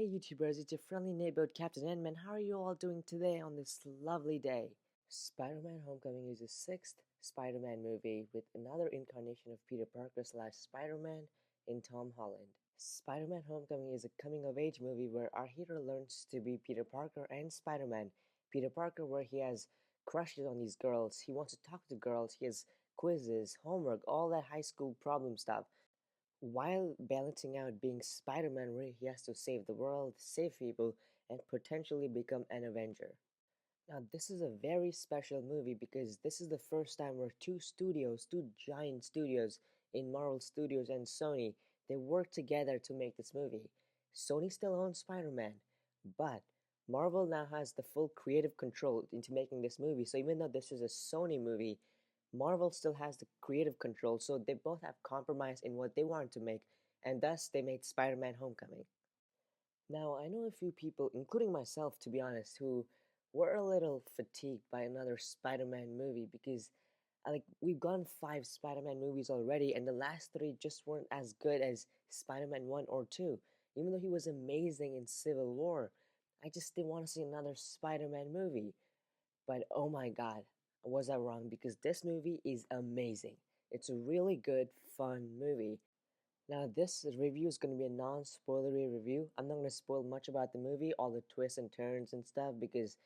Hey YouTubers, it's your friendly neighborhood Captain Endman. How are you all doing today on this lovely day? Spider-Man Homecoming is the sixth Spider-Man movie with another incarnation of Peter Parker slash Spider-Man in Tom Holland. Spider-Man Homecoming is a coming-of-age movie where our hero learns to be Peter Parker and Spider-Man. Peter Parker, where he has crushes on these girls, he wants to talk to girls, he has quizzes, homework, all that high school problem stuff, while balancing out being Spider-Man where he has to save the world, save people, and potentially become an Avenger. Now, this is a very special movie because this is the first time where two giant studios in Marvel Studios and Sony, they work together to make this movie. Sony still owns Spider-Man, but Marvel now has the full creative control into making this movie. So even though this is a Sony movie, Marvel still has the creative control, so they both have compromised in what they wanted to make, and thus they made Spider-Man Homecoming. Now, I know a few people, including myself to be honest, who were a little fatigued by another Spider-Man movie because we've gone five Spider-Man movies already, and the last three just weren't as good as Spider-Man 1 or 2. Even though he was amazing in Civil War, I just didn't want to see another Spider-Man movie. But oh my god, was I wrong because this movie is amazing. It's a really good, fun movie. Now, this review is going to be a non-spoilery review. I'm not going to spoil much about the movie, all the twists and turns and stuff, because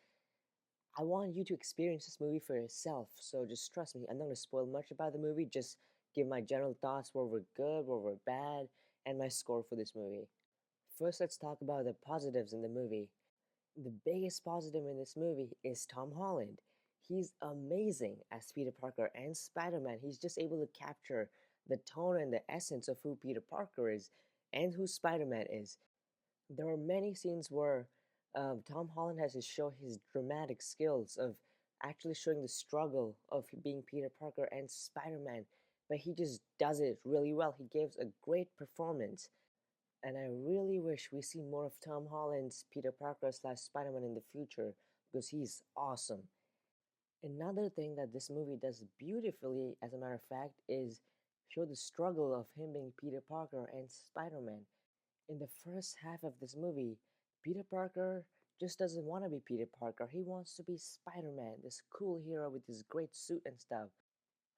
I want you to experience this movie for yourself. So just trust me, I'm not going to spoil much about the movie, just give my general thoughts where we're good, where we're bad, and my score for this movie. First, let's talk about the positives in the movie. The biggest positive in this movie is Tom Holland. He's amazing as Peter Parker and Spider-Man. He's just able to capture the tone and the essence of who Peter Parker is and who Spider-Man is. There are many scenes where Tom Holland has to show his dramatic skills of actually showing the struggle of being Peter Parker and Spider-Man, but he just does it really well. He gives a great performance, and I really wish we see more of Tom Holland's Peter Parker slash Spider-Man in the future because he's awesome. Another thing that this movie does beautifully, as a matter of fact, is show the struggle of him being Peter Parker and Spider-Man. In the first half of this movie, Peter Parker just doesn't want to be Peter Parker. He wants to be Spider-Man, this cool hero with his great suit and stuff.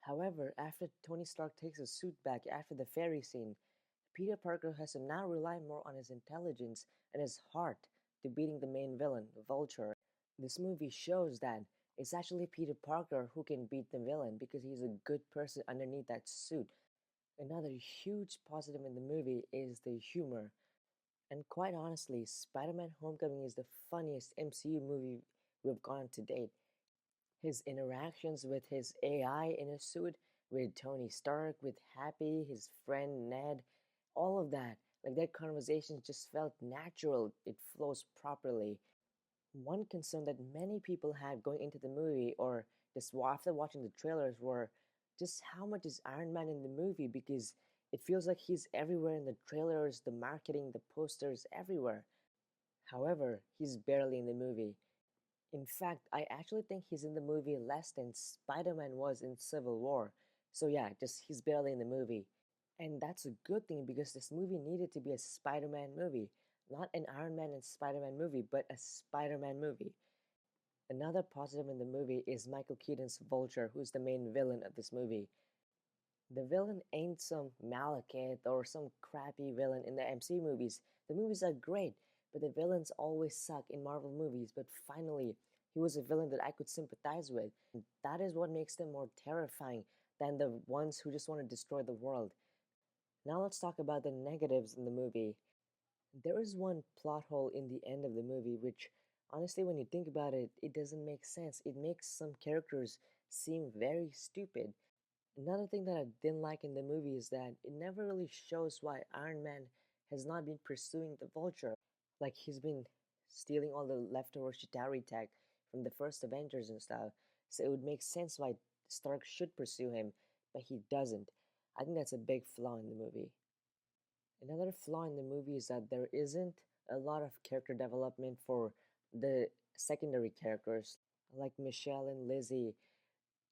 However, after Tony Stark takes his suit back after the ferry scene, Peter Parker has to now rely more on his intelligence and his heart to beating the main villain, Vulture. This movie shows that it's actually Peter Parker who can beat the villain because he's a good person underneath that suit. Another huge positive in the movie is the humor. And quite honestly, Spider-Man Homecoming is the funniest MCU movie we've gone to date. His interactions with his AI in his suit, with Tony Stark, with Happy, his friend Ned, all of that, like their conversations just felt natural. It flows properly. One concern that many people had going into the movie or just after watching the trailers were just how much is Iron Man in the movie because it feels like he's everywhere in the trailers, the marketing, the posters, everywhere. However, he's barely in the movie. In fact, I actually think he's in the movie less than Spider-Man was in Civil War. So yeah, just he's barely in the movie. And that's a good thing because this movie needed to be a Spider-Man movie. Not an Iron Man and Spider-Man movie, but a Spider-Man movie. Another positive in the movie is Michael Keaton's Vulture, who's the main villain of this movie. The villain ain't some Malekith or some crappy villain in the MC movies. The movies are great, but the villains always suck in Marvel movies. But finally, he was a villain that I could sympathize with. And that is what makes them more terrifying than the ones who just want to destroy the world. Now let's talk about the negatives in the movie. There is one plot hole in the end of the movie which, honestly, when you think about it, it doesn't make sense. It makes some characters seem very stupid. Another thing that I didn't like in the movie is that it never really shows why Iron Man has not been pursuing the Vulture. Like he's been stealing all the leftover Chitauri tech from the first Avengers and stuff. So it would make sense why Stark should pursue him, but he doesn't. I think that's a big flaw in the movie. Another flaw in the movie is that there isn't a lot of character development for the secondary characters like Michelle and Lizzie.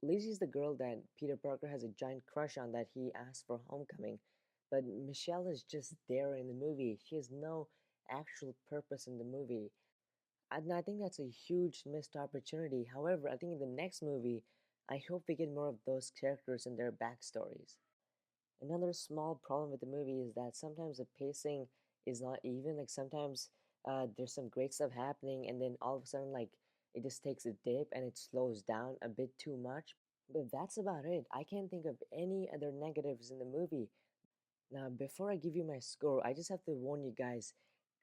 Lizzie's the girl that Peter Parker has a giant crush on that he asked for Homecoming. But Michelle is just there in the movie. She has no actual purpose in the movie. And I think that's a huge missed opportunity. However, I think in the next movie, I hope we get more of those characters and their backstories. Another small problem with the movie is that sometimes the pacing is not even. Like sometimes there's some great stuff happening, and then all of a sudden, like it just takes a dip and it slows down a bit too much. But that's about it. I can't think of any other negatives in the movie. Now, before I give you my score, I just have to warn you guys,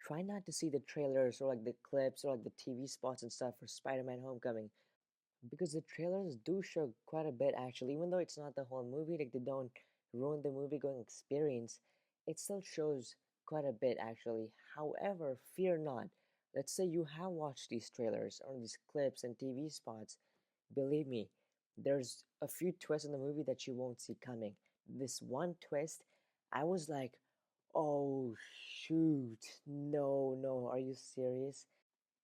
try not to see the trailers or like the clips or like the TV spots and stuff for Spider-Man Homecoming because the trailers do show quite a bit actually, even though it's not the whole movie, like they don't ruin the movie going experience, it still shows quite a bit actually. However, fear not. Let's say you have watched these trailers or these clips and TV spots. Believe me, there's a few twists in the movie that you won't see coming. This one twist, I was like, oh shoot, no, no, are you serious?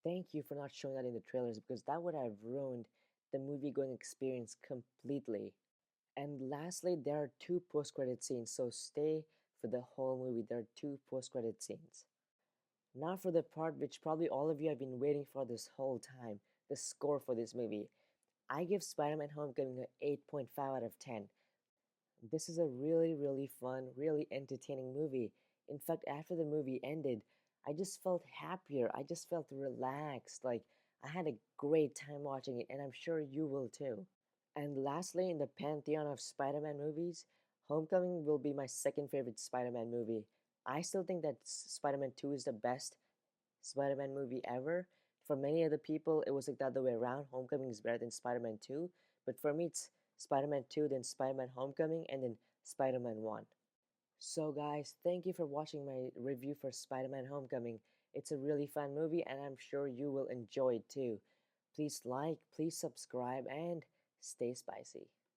Thank you for not showing that in the trailers because that would have ruined the movie going experience completely. And lastly, there are two post credit scenes, so stay for the whole movie. There are two post credit scenes. Now, for the part which probably all of you have been waiting for this whole time, the score for this movie. I give Spider Man Homecoming an 8.5 out of 10. This is a really, really fun, really entertaining movie. In fact, after the movie ended, I just felt happier. I just felt relaxed. Like, I had a great time watching it, and I'm sure you will too. And lastly, in the pantheon of Spider Man movies, Homecoming will be my second favorite Spider Man movie. I still think that Spider Man 2 is the best Spider Man movie ever. For many other people, it was like the other way around. Homecoming is better than Spider Man 2. But for me, it's Spider Man 2, then Spider Man Homecoming, and then Spider Man 1. So, guys, thank you for watching my review for Spider Man Homecoming. It's a really fun movie, and I'm sure you will enjoy it too. Please like, please subscribe, and stay spicy.